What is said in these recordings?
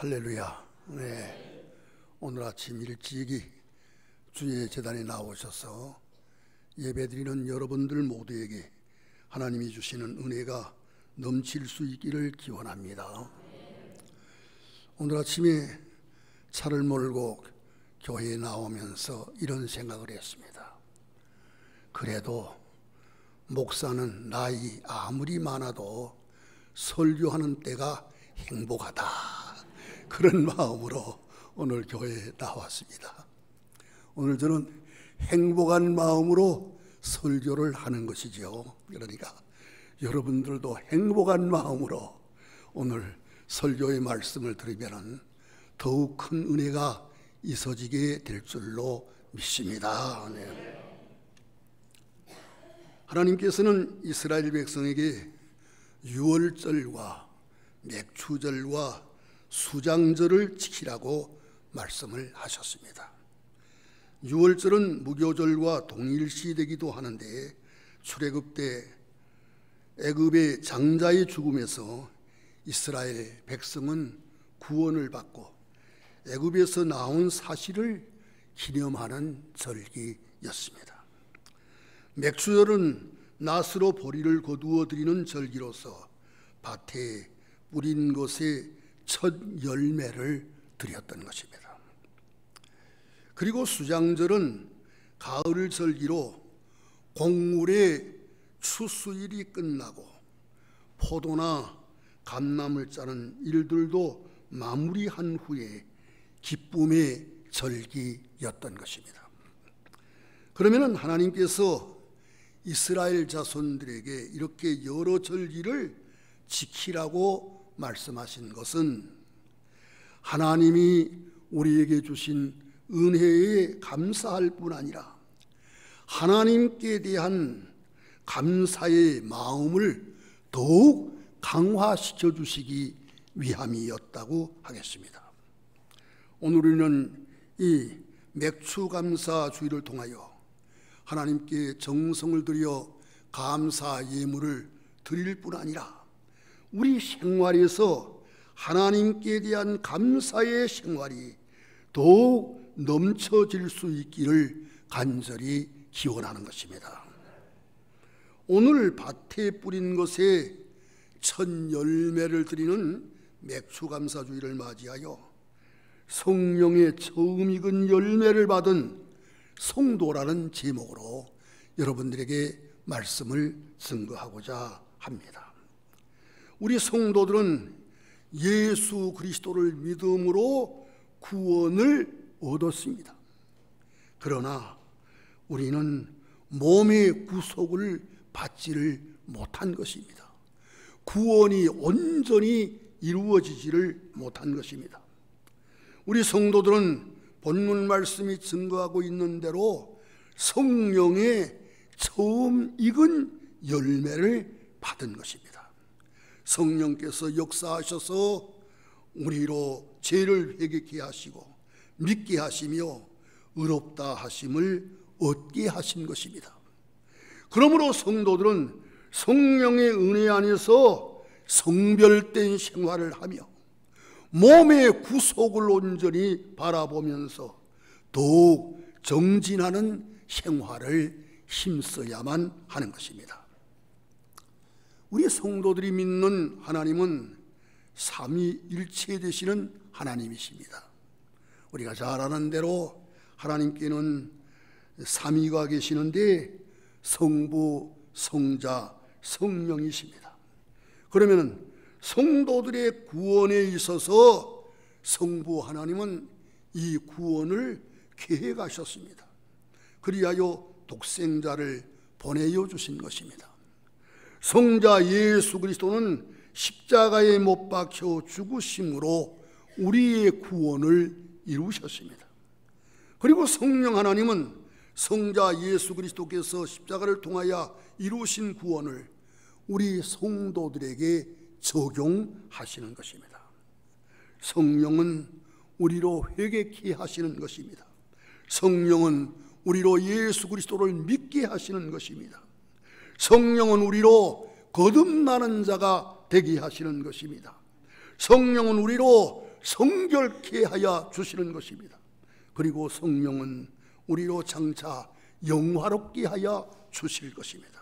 할렐루야. 네. 오늘 아침 일찍이 주의 제단에 나오셔서 예배드리는 여러분들 모두에게 하나님이 주시는 은혜가 넘칠 수 있기를 기원합니다. 오늘 아침에 차를 몰고 교회에 나오면서 이런 생각을 했습니다. 그래도 목사는 나이 아무리 많아도 설교하는 때가 행복하다, 그런 마음으로 오늘 교회에 나왔습니다. 오늘 저는 행복한 마음으로 설교를 하는 것이죠. 그러니까 여러분들도 행복한 마음으로 오늘 설교의 말씀을 들으면 더욱 큰 은혜가 있어지게 될 줄로 믿습니다. 네. 하나님께서는 이스라엘 백성에게 유월절과 맥추절과 수장절을 지키라고 말씀을 하셨습니다. 유월절은 무교절과 동일시되기도 하는데, 출애굽 때 애굽의 장자의 죽음에서 이스라엘 백성은 구원을 받고 애굽에서 나온 사실을 기념하는 절기였습니다. 맥추절은 낫으로 보리를 거두어 드리는 절기로서 밭에 뿌린 것에 첫 열매를 드렸던 것입니다. 그리고 수장절은 가을 절기로 곡물의 추수일이 끝나고 포도나 감람을 짜는 일들도 마무리한 후에 기쁨의 절기였던 것입니다. 그러면 하나님께서 이스라엘 자손들에게 이렇게 여러 절기를 지키라고 말씀하신 것은 하나님이 우리에게 주신 은혜에 감사할 뿐 아니라 하나님께 대한 감사의 마음을 더욱 강화시켜 주시기 위함이었다고 하겠습니다. 오늘 우리는 이 맥추감사주의를 통하여 하나님께 정성을 들여 감사 예물을 드릴 뿐 아니라 우리 생활에서 하나님께 대한 감사의 생활이 더욱 넘쳐질 수 있기를 간절히 기원하는 것입니다. 오늘 밭에 뿌린 것에 첫 열매를 드리는 맥추감사주의를 맞이하여 성령의 처음 익은 열매를 받은 성도라는 제목으로 여러분들에게 말씀을 증거하고자 합니다. 우리 성도들은 예수 그리스도를 믿음으로 구원을 얻었습니다. 그러나 우리는 몸의 구속을 받지를 못한 것입니다. 구원이 온전히 이루어지지를 못한 것입니다. 우리 성도들은 본문 말씀이 증거하고 있는 대로 성령의 처음 익은 열매를 받은 것입니다. 성령께서 역사하셔서 우리로 죄를 회개케 하시고 믿게 하시며 의롭다 하심을 얻게 하신 것입니다. 그러므로 성도들은 성령의 은혜 안에서 성별된 생활을 하며 몸의 구속을 온전히 바라보면서 더욱 정진하는 생활을 힘써야만 하는 것입니다. 우리 성도들이 믿는 하나님은 삼위일체 되시는 하나님이십니다. 우리가 잘 아는 대로 하나님께는 삼위가 계시는데 성부, 성자, 성령이십니다. 그러면 성도들의 구원에 있어서 성부 하나님은 이 구원을 계획하셨습니다. 그리하여 독생자를 보내어 주신 것입니다. 성자 예수 그리스도는 십자가에 못 박혀 죽으심으로 우리의 구원을 이루셨습니다. 그리고 성령 하나님은 성자 예수 그리스도께서 십자가를 통하여 이루신 구원을 우리 성도들에게 적용하시는 것입니다. 성령은 우리로 회개케 하시는 것입니다. 성령은 우리로 예수 그리스도를 믿게 하시는 것입니다. 성령은 우리로 거듭나는 자가 되게 하시는 것입니다. 성령은 우리로 성결케 하여 주시는 것입니다. 그리고 성령은 우리로 장차 영화롭게 하여 주실 것입니다.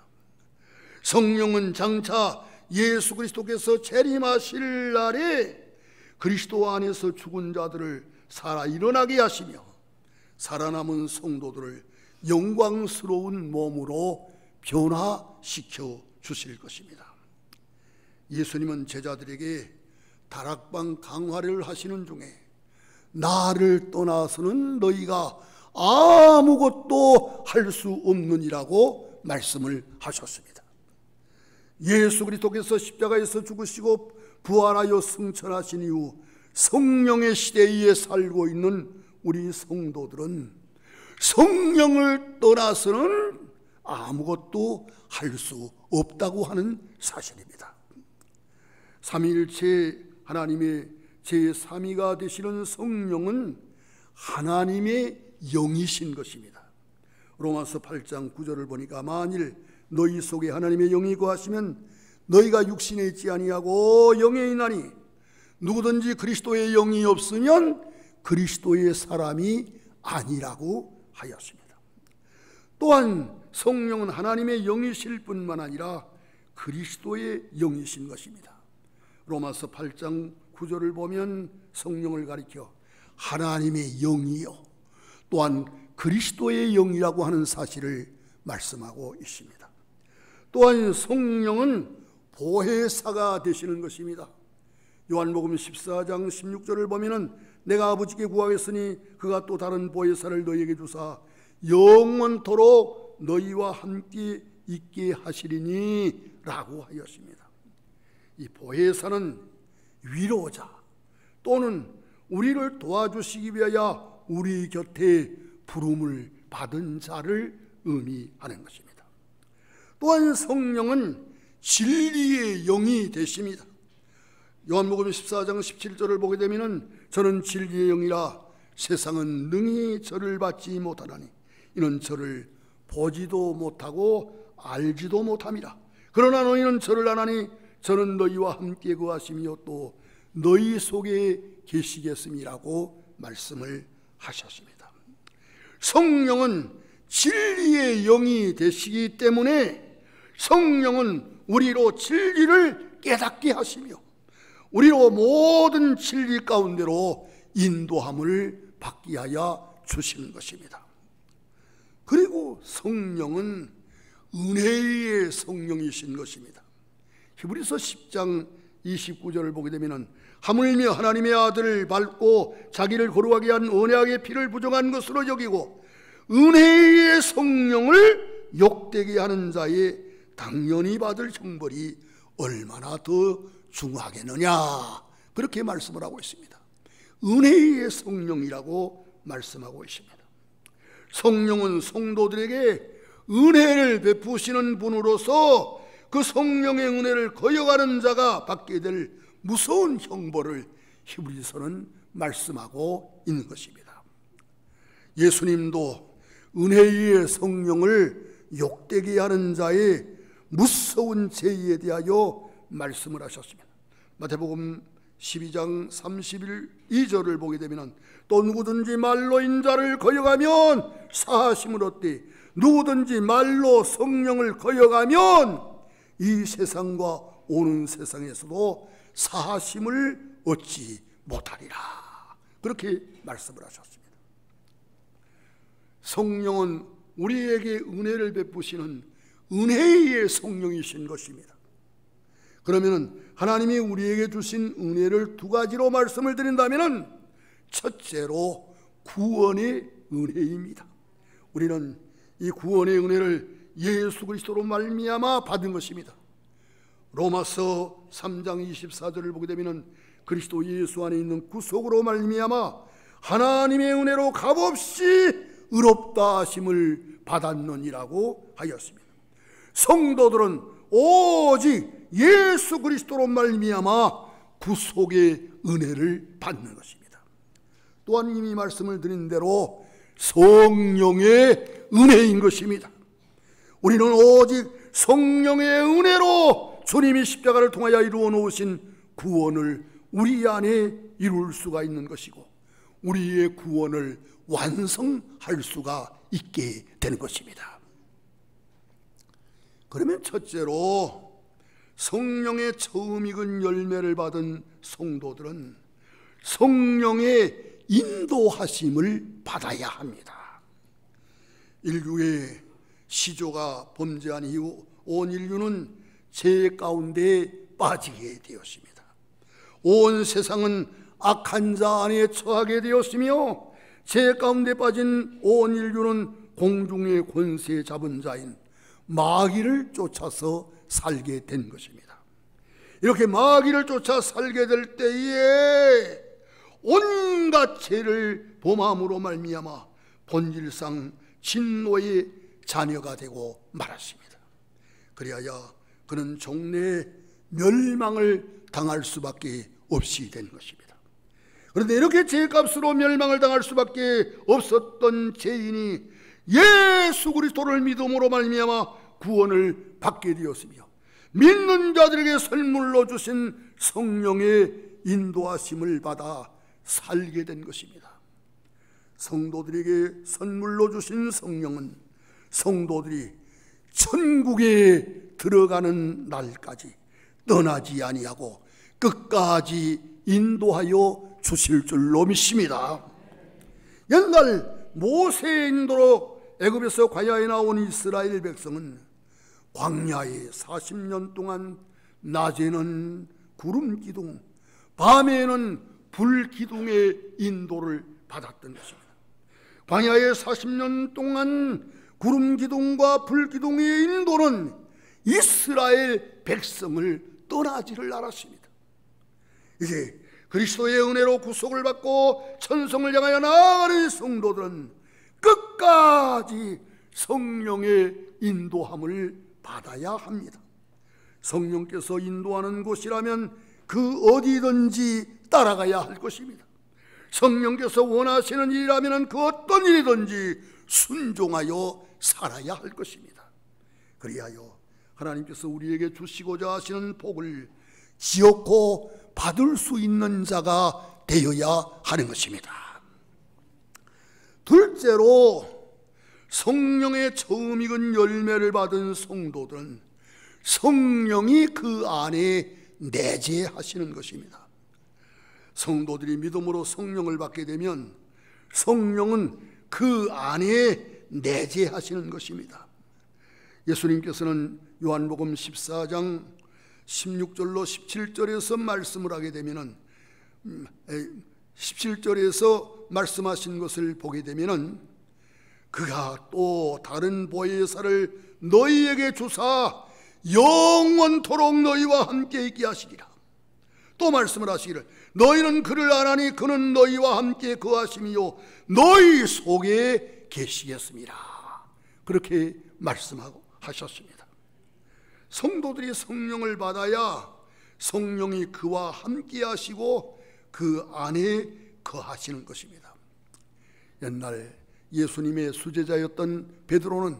성령은 장차 예수 그리스도께서 재림하실 날에 그리스도 안에서 죽은 자들을 살아 일어나게 하시며 살아남은 성도들을 영광스러운 몸으로 변화시켜 주실 것입니다. 예수님은 제자들에게 다락방 강화를 하시는 중에 나를 떠나서는 너희가 아무것도 할 수 없느니라고 말씀을 하셨습니다. 예수 그리스도께서 십자가에서 죽으시고 부활하여 승천하신 이후 성령의 시대에 살고 있는 우리 성도들은 성령을 떠나서는 아무것도 할 수 없다고 하는 사실입니다. 삼위일체 하나님의 제3위가 되시는 성령은 하나님의 영이신 것입니다. 로마서 8장 9절을 보니까 만일 너희 속에 하나님의 영이 거하시면 너희가 육신에 있지 아니하고 영에 있나니 누구든지 그리스도의 영이 없으면 그리스도의 사람이 아니라고 하였습니다. 또한 성령은 하나님의 영이실 뿐만 아니라 그리스도의 영이신 것입니다. 로마서 8장 9절을 보면 성령을 가리켜 하나님의 영이요 또한 그리스도의 영이라고 하는 사실을 말씀하고 있습니다. 또한 성령은 보혜사가 되시는 것입니다. 요한복음 14장 16절을 보면 내가 아버지께 구하겠으니 그가 또 다른 보혜사를 너희에게 주사 영원토록 너희와 함께 있게 하시리니 라고 하였습니다. 이 보혜사는 위로자 또는 우리를 도와주시기 위하여 우리 곁에 부름을 받은 자를 의미하는 것입니다. 또한 성령은 진리의 영이 되십니다. 요한복음 14장 17절을 보게 되면 저는 진리의 영이라 세상은 능히 저를 받지 못하나니 이는 저를 보지도 못하고 알지도 못함이라. 그러나 너희는 저를 아나니 저는 너희와 함께 거하시며 또 너희 속에 계시겠음이라고 말씀을 하셨습니다. 성령은 진리의 영이 되시기 때문에 성령은 우리로 진리를 깨닫게 하시며 우리로 모든 진리 가운데로 인도함을 받게 하여 주시는 것입니다. 그리고 성령은 은혜의 성령이신 것입니다. 히브리서 10장 29절을 보게 되면 하물며 하나님의 아들을 밟고 자기를 거룩하게 한 언약의 피를 부정한 것으로 여기고 은혜의 성령을 욕되게 하는 자의 당연히 받을 형벌이 얼마나 더 중하겠느냐 그렇게 말씀을 하고 있습니다. 은혜의 성령이라고 말씀하고 있습니다. 성령은 성도들에게 은혜를 베푸시는 분으로서 그 성령의 은혜를 거역하는 자가 받게 될 무서운 형벌을 히브리서는 말씀하고 있는 것입니다. 예수님도 은혜의 성령을 욕되게 하는 자의 무서운 죄에 대하여 말씀을 하셨습니다. 마태복음 12장 32절을 보게 되면 또 누구든지 말로 인자를 거역하면 사하심을 얻되 누구든지 말로 성령을 거역하면 이 세상과 오는 세상에서도 사하심을 얻지 못하리라 그렇게 말씀을 하셨습니다. 성령은 우리에게 은혜를 베푸시는 은혜의 성령이신 것입니다. 그러면 하나님이 우리에게 주신 은혜를 두 가지로 말씀을 드린다면 첫째로 구원의 은혜입니다. 우리는 이 구원의 은혜를 예수 그리스도로 말미암아 받은 것입니다. 로마서 3장 24절을 보게 되면 그리스도 예수 안에 있는 구속으로 말미암아 하나님의 은혜로 값없이 의롭다 하심을 받았느니라고 하였습니다. 성도들은 오직 예수 그리스도로 말미암아 구속의 은혜를 받는 것입니다. 또한 이미 말씀을 드린 대로 성령의 은혜인 것입니다. 우리는 오직 성령의 은혜로 주님이 십자가를 통하여 이루어 놓으신 구원을 우리 안에 이룰 수가 있는 것이고 우리의 구원을 완성할 수가 있게 되는 것입니다. 그러면 첫째로 성령의 처음 익은 열매를 받은 성도들은 성령의 인도하심을 받아야 합니다. 인류의 시조가 범죄한 이후 온 인류는 죄 가운데 빠지게 되었습니다. 온 세상은 악한 자 안에 처하게 되었으며 죄 가운데 빠진 온 인류는 공중의 권세 잡은 자인 마귀를 쫓아서 살게 된 것입니다. 이렇게 마귀를 쫓아 살게 될 때에 온갖 죄를 범함으로 말미암아 본질상 진노의 자녀가 되고 말았습니다. 그리하여 그는 종래에 멸망을 당할 수밖에 없이 된 것입니다. 그런데 이렇게 죄값으로 멸망을 당할 수밖에 없었던 죄인이 예수 그리스도를 믿음으로 말미암아 구원을 받게 되었으며 믿는 자들에게 선물로 주신 성령의 인도하심을 받아 살게 된 것입니다. 성도들에게 선물로 주신 성령은 성도들이 천국에 들어가는 날까지 떠나지 아니하고 끝까지 인도하여 주실 줄로 믿습니다. 옛날 모세의 인도로 애굽에서 광야에 나온 이스라엘 백성은 광야에 40년 동안 낮에는 구름 기둥, 밤에는 불 기둥의 인도를 받았던 것입니다. 광야에 40년 동안 구름 기둥과 불 기둥의 인도는 이스라엘 백성을 떠나지를 않았습니다. 이제 그리스도의 은혜로 구속을 받고 천성을 향하여 나아가는 성도들은 끝까지 성령의 인도함을 받아야 합니다. 성령께서 인도하는 곳이라면 그 어디든지 따라가야 할 것입니다. 성령께서 원하시는 일이라면 그 어떤 일이든지 순종하여 살아야 할 것입니다. 그리하여 하나님께서 우리에게 주시고자 하시는 복을 지었고 받을 수 있는 자가 되어야 하는 것입니다. 둘째로 성령의 처음 익은 열매를 받은 성도들은 성령이 그 안에 내재하시는 것입니다. 성도들이 믿음으로 성령을 받게 되면 성령은 그 안에 내재하시는 것입니다. 예수님께서는 요한복음 14장 16절로 17절에서 말씀을 하게 되면은 17절에서 말씀하신 것을 보게 되면은 그가 또 다른 보혜사를 너희에게 주사 영원토록 너희와 함께 있게 하시리라. 또 말씀을 하시기를 너희는 그를 아나니 그는 너희와 함께 거하심이요 너희 속에 계시겠습니다. 그렇게 말씀하고 하셨습니다. 성도들이 성령을 받아야 성령이 그와 함께 하시고 그 안에 거하시는 것입니다. 옛날 예수님의 수제자였던 베드로는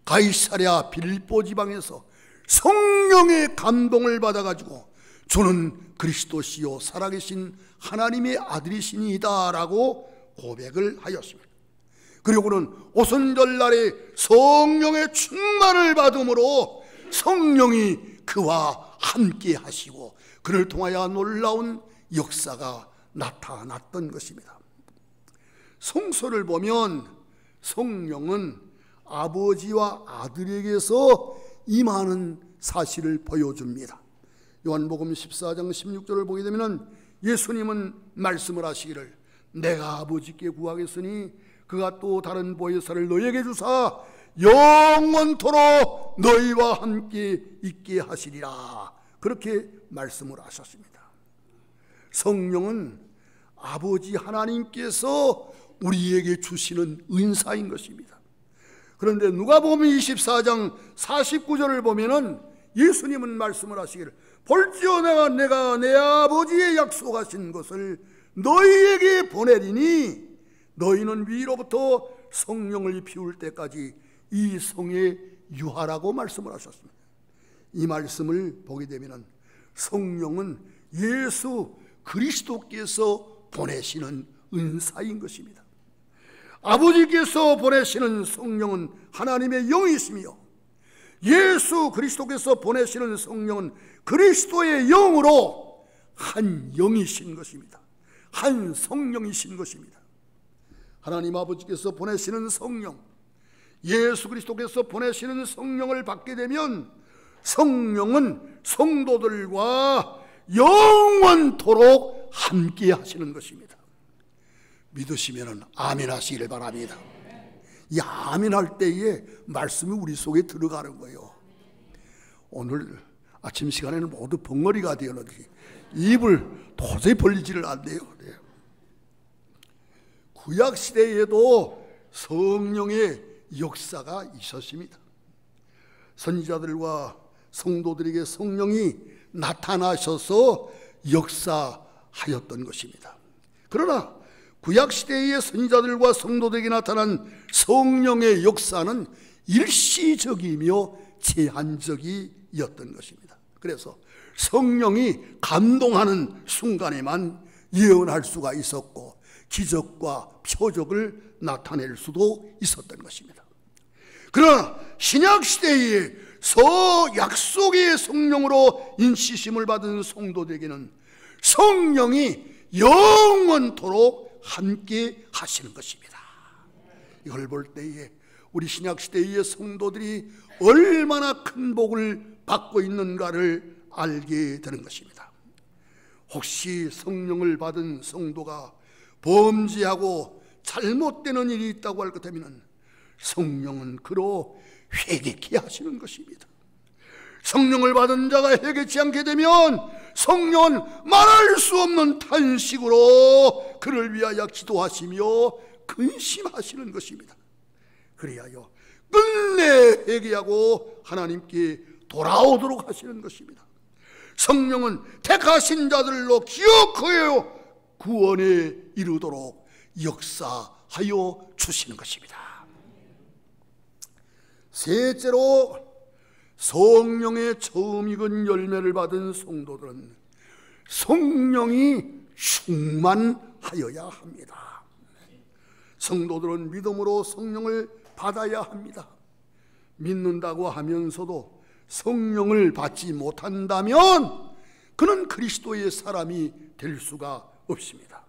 가이사랴 빌립보 지방에서 성령의 감동을 받아가지고 주는 그리스도시요 살아계신 하나님의 아들이시니이다 라고 고백을 하였습니다. 그리고는 오순절날에 성령의 충만을 받음으로 성령이 그와 함께 하시고 그를 통하여 놀라운 역사가 나타났던 것입니다. 성서를 보면 성령은 아버지와 아들에게서 임하는 사실을 보여줍니다. 요한복음 14장 16절을 보게 되면 예수님은 말씀을 하시기를 내가 아버지께 구하겠으니 그가 또 다른 보혜사를 너희에게 주사 영원토록 너희와 함께 있게 하시리라. 그렇게 말씀을 하셨습니다. 성령은 아버지 하나님께서 우리에게 주시는 은사인 것입니다. 그런데 누가복음 24장 49절을 보면은 예수님은 말씀을 하시기를 볼지어다 내가 내 아버지의 약속하신 것을 너희에게 보내리니 너희는 위로부터 성령을 피울 때까지 이 성에 유하라고 말씀을 하셨습니다. 이 말씀을 보게 되면 성령은 예수 그리스도께서 보내시는 은사인 것입니다. 아버지께서 보내시는 성령은 하나님의 영이시며 예수 그리스도께서 보내시는 성령은 그리스도의 영으로 한 영이신 것입니다. 한 성령이신 것입니다. 하나님 아버지께서 보내시는 성령, 예수 그리스도께서 보내시는 성령을 받게 되면 성령은 성도들과 영원토록 함께 하시는 것입니다. 믿으시면 아멘 하시기를 바랍니다. 이 아멘 할 때에 말씀이 우리 속에 들어가는 거예요. 오늘 아침 시간에는 모두 벙어리가 되었는지 입을 도저히 벌리지를 않네요. 구약시대에도 성령의 역사가 있었습니다. 선지자들과 성도들에게 성령이 나타나셔서 역사하였던 것입니다. 그러나 구약시대의 선지자들과 성도들에게 나타난 성령의 역사는 일시적이며 제한적이었던 것입니다. 그래서 성령이 감동하는 순간에만 예언할 수가 있었고 기적과 표적을 나타낼 수도 있었던 것입니다. 그러나 신약시대의 약속의 성령으로 인치심을 받은 성도들에게는 성령이 영원토록 함께 하시는 것입니다. 이걸 볼 때에 우리 신약시대의 성도들이 얼마나 큰 복을 받고 있는가를 알게 되는 것입니다. 혹시 성령을 받은 성도가 범죄하고 잘못되는 일이 있다고 할 것 같으면 성령은 그로 회개케 하시는 것입니다. 성령을 받은 자가 회개치 않게 되면 성령은 말할 수 없는 탄식으로 그를 위하여 기도하시며 근심하시는 것입니다. 그리하여 끝내 회개하고 하나님께 돌아오도록 하시는 것입니다. 성령은 택하신 자들로 기억하여 구원에 이르도록 역사하여 주시는 것입니다. 셋째로 성령의 처음 익은 열매를 받은 성도들은 성령이 충만하여야 합니다. 성도들은 믿음으로 성령을 받아야 합니다. 믿는다고 하면서도 성령을 받지 못한다면 그는 그리스도의 사람이 될 수가 없습니다.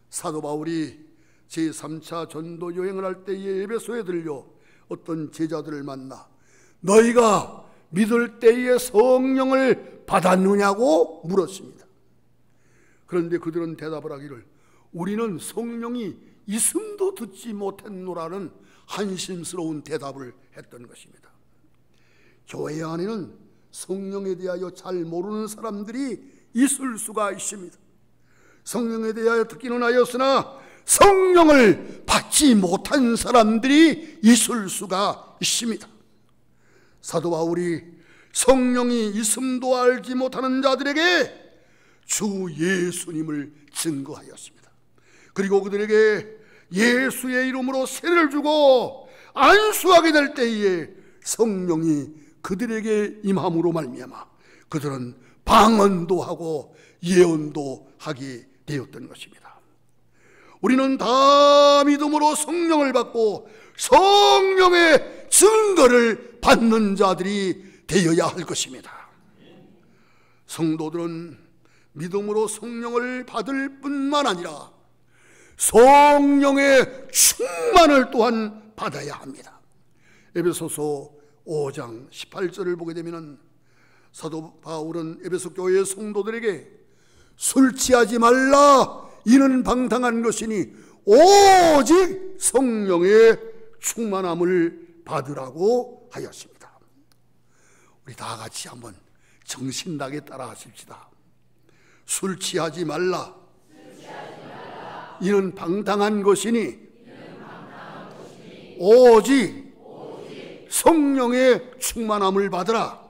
사도 바울이 제3차 전도 여행을 할 때에 에베소에 들려 어떤 제자들을 만나 너희가 믿을 때에 성령을 받았느냐고 물었습니다. 그런데 그들은 대답을 하기를 우리는 성령이 있음도 듣지 못했노라는 한심스러운 대답을 했던 것입니다. 교회 안에는 성령에 대하여 잘 모르는 사람들이 있을 수가 있습니다. 성령에 대하여 듣기는 하였으나 성령을 받지 못한 사람들이 있을 수가 있습니다. 사도 바울이 성령이 있음도 알지 못하는 자들에게 주 예수님을 증거하였습니다. 그리고 그들에게 예수의 이름으로 세례를 주고 안수하게 될 때에 성령이 그들에게 임함으로 말미암아 그들은 방언도 하고 예언도 하게 되었던 것입니다. 우리는 다 믿음으로 성령을 받고 성령의 증거를 받는 자들이 되어야 할 것입니다. 성도들은 믿음으로 성령을 받을 뿐만 아니라 성령의 충만을 또한 받아야 합니다. 에베소서 5장 18절을 보게 되면 사도 바울은 에베소 교회의 성도들에게 술 취하지 말라 이는 방탕한 것이니 오직 성령의 충만함을 받으라고 하였습니다. 우리 다 같이 한번 정신나게 따라 하십시다. 술 취하지 말라 이는 방탕한 것이니 오직 성령의 충만함을 받으라.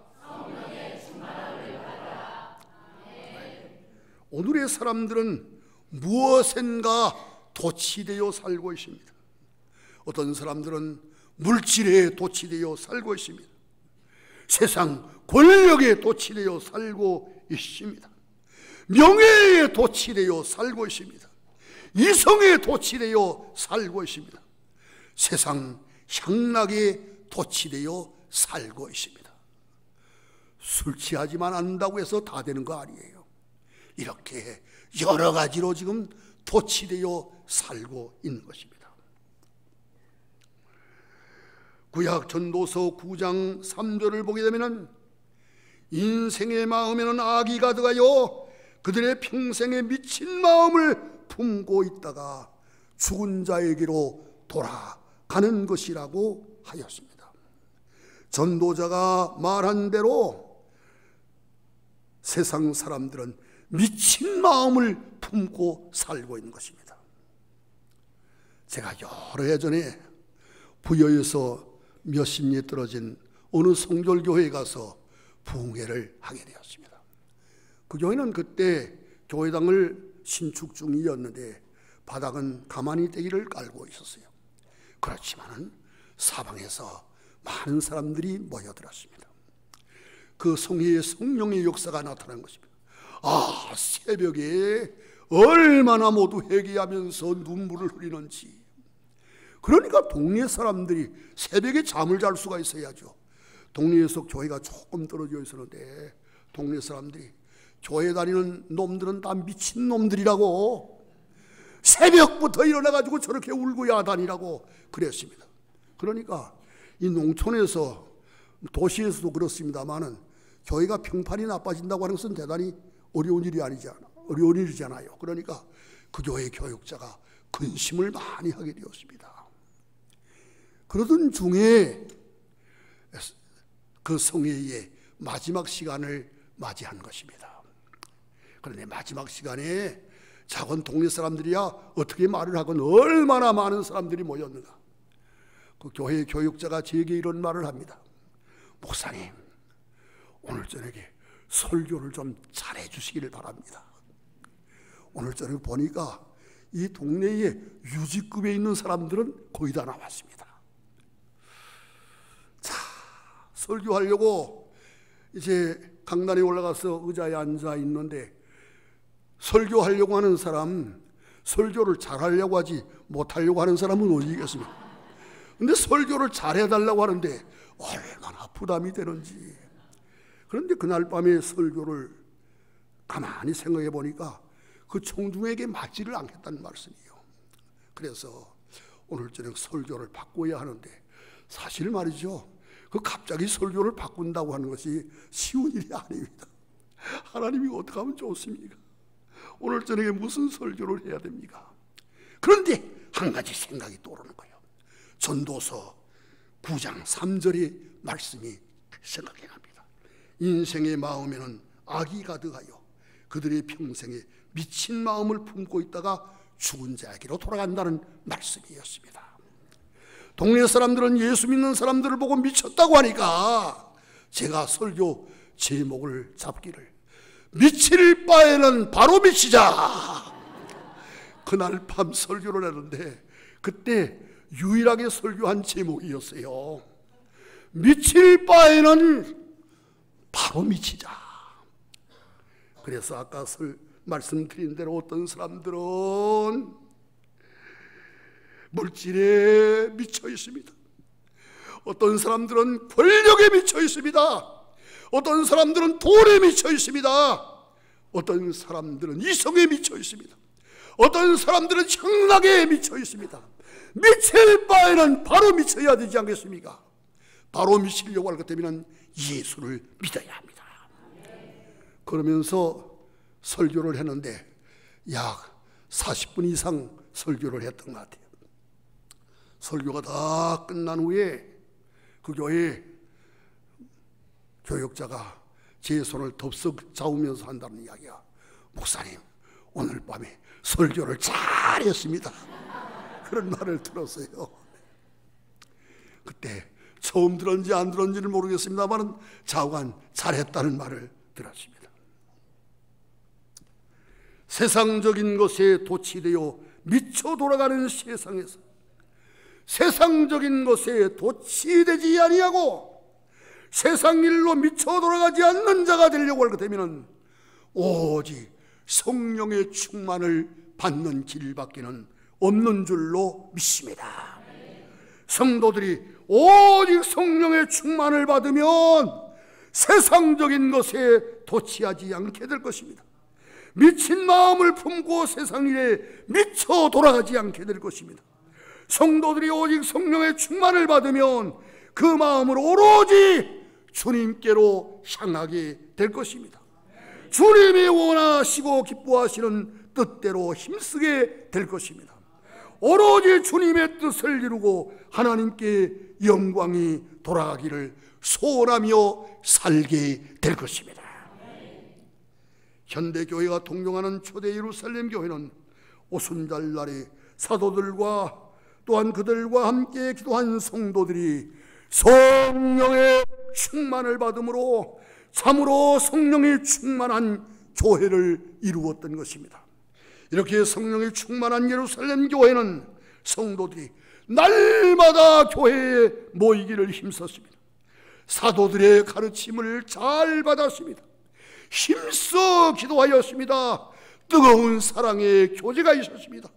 오늘의 사람들은 무엇인가 도취되어 살고 있습니다. 어떤 사람들은 물질에 도취되어 살고 있습니다. 세상 권력에 도취되어 살고 있습니다. 명예에 도취되어 살고 있습니다. 이성에 도취되어 살고 있습니다. 세상 향락에 도취되어 살고 있습니다. 술 취하지만 않는다고 해서 다 되는 거 아니에요. 이렇게 여러 가지로 지금 도취되어 살고 있는 것입니다. 구약 전도서 9장 3절을 보게 되면 인생의 마음에는 악이 가득하여 그들의 평생에 미친 마음을 품고 있다가 죽은 자에게로 돌아가는 것이라고 하였습니다. 전도자가 말한 대로 세상 사람들은 미친 마음을 품고 살고 있는 것입니다. 제가 여러 해 전에 부여에서 몇십 리 떨어진 어느 성결교회에 가서 부흥회를 하게 되었습니다. 그 교회는 그때 교회당을 신축 중이었는데 바닥은 가만히 대기를 깔고 있었어요. 그렇지만은 사방에서 많은 사람들이 모여들었습니다. 그 성회에 성령의 역사가 나타난 것입니다. 아, 새벽에 얼마나 모두 회개하면서 눈물을 흘리는지. 그러니까 동네 사람들이 새벽에 잠을 잘 수가 있어야죠. 동네에서 교회가 조금 떨어져 있었는데 동네 사람들이 교회 다니는 놈들은 다 미친 놈들이라고, 새벽부터 일어나가지고 저렇게 울고 야단이라고 그랬습니다. 그러니까 이 농촌에서, 도시에서도 그렇습니다만은 교회가 평판이 나빠진다고 하는 것은 대단히 어려운 일이잖아요. 그러니까 그 교회 교육자가 근심을 많이 하게 되었습니다. 그러던 중에 그 성회의 마지막 시간을 맞이한 것입니다. 그런데 마지막 시간에 작은 동네 사람들이야 어떻게 말을 하건 얼마나 많은 사람들이 모였는가. 그 교회 교육자가 제게 이런 말을 합니다. 목사님, 오늘 저녁에 설교를 좀 잘해 주시기를 바랍니다. 오늘 저녁 보니까 이 동네에 유지급에 있는 사람들은 거의 다 나왔습니다. 자, 설교하려고 이제 강단에 올라가서 의자에 앉아 있는데, 설교하려고 하는 사람, 설교를 잘하려고 하지 못하려고 하는 사람은 어디 있겠습니까? 근데 설교를 잘해달라고 하는데 얼마나 부담이 되는지. 그런데 그날 밤에 설교를 가만히 생각해 보니까 그 청중에게 맞지를 않겠다는 말씀이에요. 그래서 오늘 저녁 설교를 바꿔야 하는데, 사실 말이죠, 그 갑자기 설교를 바꾼다고 하는 것이 쉬운 일이 아닙니다. 하나님이 어떻게 하면 좋습니까? 오늘 저녁에 무슨 설교를 해야 됩니까? 그런데 한 가지 생각이 떠오르는 거예요. 전도서 9장 3절의 말씀이 생각이 납니다. 인생의 마음에는 악이 가득하여 그들의 평생에 미친 마음을 품고 있다가 죽은 자에게로 돌아간다는 말씀이었습니다. 동네 사람들은 예수 믿는 사람들을 보고 미쳤다고 하니까 제가 설교 제목을 잡기를, 미칠 바에는 바로 미치자. 그날 밤 설교를 했는데 그때 유일하게 설교한 제목이었어요. 미칠 바에는 바로 미치자. 그래서 아까 말씀드린 대로 어떤 사람들은 물질에 미쳐 있습니다. 어떤 사람들은 권력에 미쳐 있습니다. 어떤 사람들은 돈에 미쳐 있습니다. 어떤 사람들은 이성에 미쳐 있습니다. 어떤 사람들은 향락에 미쳐 있습니다. 미칠 바에는 바로 미쳐야 되지 않겠습니까? 바로 미치려고 할 것 때문에 예수를 믿어야 합니다. 그러면서 설교를 했는데 약 40분 이상 설교를 했던 것 같아요. 설교가 다 끝난 후에 그 교회 교육자가 제 손을 덥석 잡으면서 한다는 이야기야. 목사님, 오늘 밤에 설교를 잘했습니다. 그런 말을 들었어요. 그때 처음 들었는지 안 들었는지는 모르겠습니다만 좌우간 잘했다는 말을 들었습니다. 세상적인 것에 도취되어 미쳐 돌아가는 세상에서 세상적인 것에 도취되지 아니하고 세상 일로 미쳐 돌아가지 않는 자가 되려고 할 것 되면 오직 성령의 충만을 받는 길밖에는 없는 줄로 믿습니다. 성도들이 오직 성령의 충만을 받으면 세상적인 것에 도취하지 않게 될 것입니다. 미친 마음을 품고 세상 일에 미쳐 돌아가지 않게 될 것입니다. 성도들이 오직 성령의 충만을 받으면 그 마음을 오로지 주님께로 향하게 될 것입니다. 주님이 원하시고 기뻐하시는 뜻대로 힘쓰게 될 것입니다. 오로지 주님의 뜻을 이루고 하나님께 영광이 돌아가기를 소원하며 살게 될 것입니다. 현대교회가 동경하는 초대 예루살렘 교회는 오순절날에 사도들과 또한 그들과 함께 기도한 성도들이 성령의 충만을 받음으로 참으로 성령이 충만한 교회를 이루었던 것입니다. 이렇게 성령이 충만한 예루살렘 교회는 성도들이 날마다 교회에 모이기를 힘썼습니다. 사도들의 가르침을 잘 받았습니다. 힘써 기도하였습니다. 뜨거운 사랑의 교제가 있었습니다.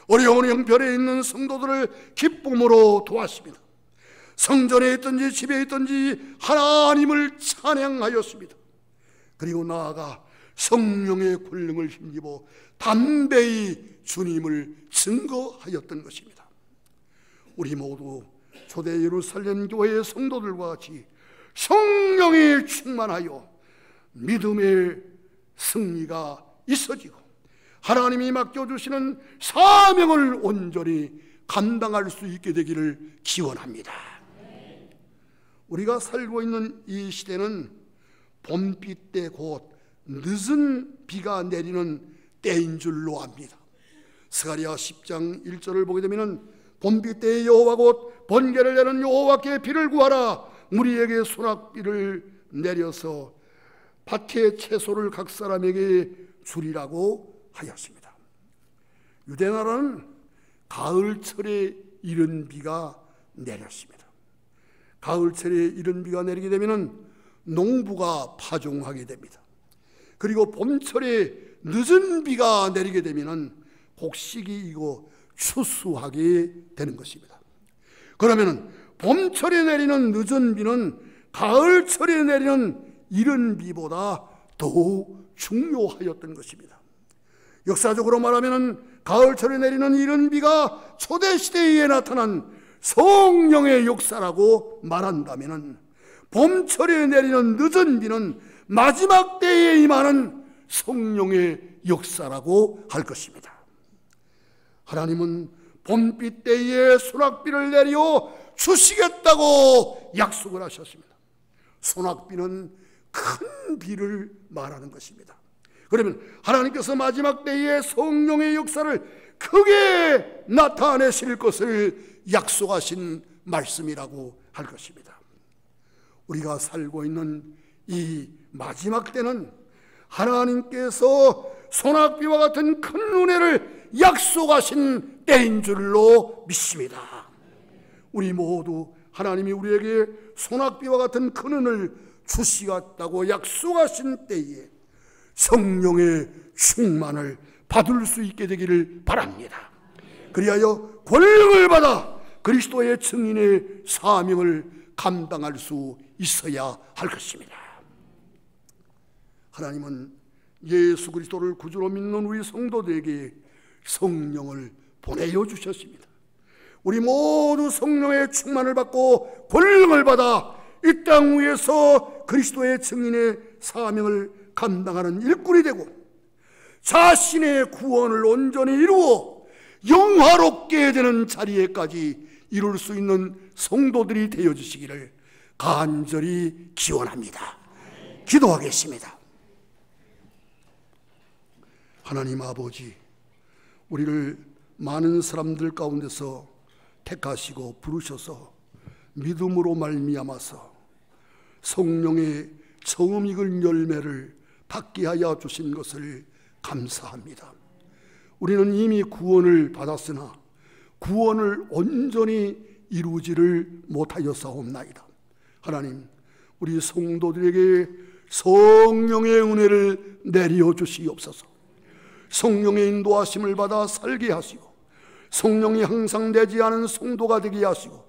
어려운 형편에 있는 성도들을 기쁨으로 도왔습니다. 성전에 있든지 집에 있든지 하나님을 찬양하였습니다. 그리고 나아가 성령의 권능을 힘입어 담대히 주님을 증거하였던 것입니다. 우리 모두 초대 예루살렘 교회의 성도들과 같이 성령이 충만하여 믿음의 승리가 있어지고 하나님이 맡겨주시는 사명을 온전히 감당할 수 있게 되기를 기원합니다. 우리가 살고 있는 이 시대는 봄비 때 곧 늦은 비가 내리는 때인 줄로 압니다. 스가랴 10장 1절을 보게 되면 봄비 때에 여호와 곧 번개를 내는 여호와께 비를 구하라. 무리에게 소낙비를 내려서 밭의 채소를 각 사람에게 주리라고 하였습니다. 유대나라는 가을철에 이른 비가 내렸습니다. 가을철에 이른 비가 내리게 되면 농부가 파종하게 됩니다. 그리고 봄철에 늦은 비가 내리게 되면 곡식이 익어 추수하게 되는 것입니다. 그러면 봄철에 내리는 늦은 비는 가을철에 내리는 이른 비보다 더욱 중요하였던 것입니다. 역사적으로 말하면 가을철에 내리는 이른 비가 초대시대에 나타난 성령의 역사라고 말한다면 봄철에 내리는 늦은 비는 마지막 때에 임하는 성령의 역사라고 할 것입니다. 하나님은 봄비 때에 소낙비를 내려 주시겠다고 약속을 하셨습니다. 소낙비는 큰 비를 말하는 것입니다. 그러면 하나님께서 마지막 때에 성령의 역사를 크게 나타내실 것을 약속하신 말씀이라고 할 것입니다. 우리가 살고 있는 이 마지막 때는 하나님께서 소낙비와 같은 큰 은혜를 약속하신 때인 줄로 믿습니다. 우리 모두 하나님이 우리에게 소낙비와 같은 큰 은혜를 주시겠다고 약속하신 때에 성령의 충만을 받을 수 있게 되기를 바랍니다. 그리하여 권능을 받아 그리스도의 증인의 사명을 감당할 수 있어야 할 것입니다. 하나님은 예수 그리스도를 구주로 믿는 우리 성도들에게 성령을 보내어 주셨습니다. 우리 모두 성령의 충만을 받고 권능을 받아 이 땅 위에서 그리스도의 증인의 사명을 감당하는 일꾼이 되고 자신의 구원을 온전히 이루어 영화롭게 되는 자리에까지 이룰 수 있는 성도들이 되어주시기를 간절히 기원합니다. 기도하겠습니다. 하나님 아버지, 우리를 많은 사람들 가운데서 택하시고 부르셔서 믿음으로 말미암아서 성령의 처음 익은 열매를 받게 하여 주신 것을 감사합니다. 우리는 이미 구원을 받았으나 구원을 온전히 이루지를 못하였사옵나이다. 하나님, 우리 성도들에게 성령의 은혜를 내려 주시옵소서. 성령의 인도하심을 받아 살게 하시고 성령이 항상 되지 않은 성도가 되게 하시고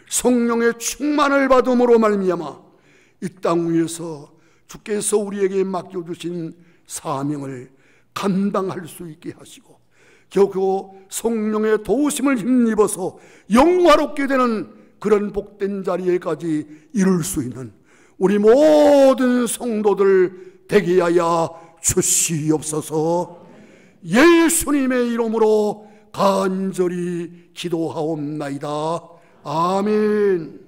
성령의 충만을 받음으로 말미암아 이 땅 위에서 주께서 우리에게 맡겨주신 사명을 감당할 수 있게 하시고 겨우 성령의 도우심을 힘입어서 영화롭게 되는 그런 복된 자리에까지 이룰 수 있는 우리 모든 성도들 되게 하여 주시옵소서. 예수님의 이름으로 간절히 기도하옵나이다. 아멘.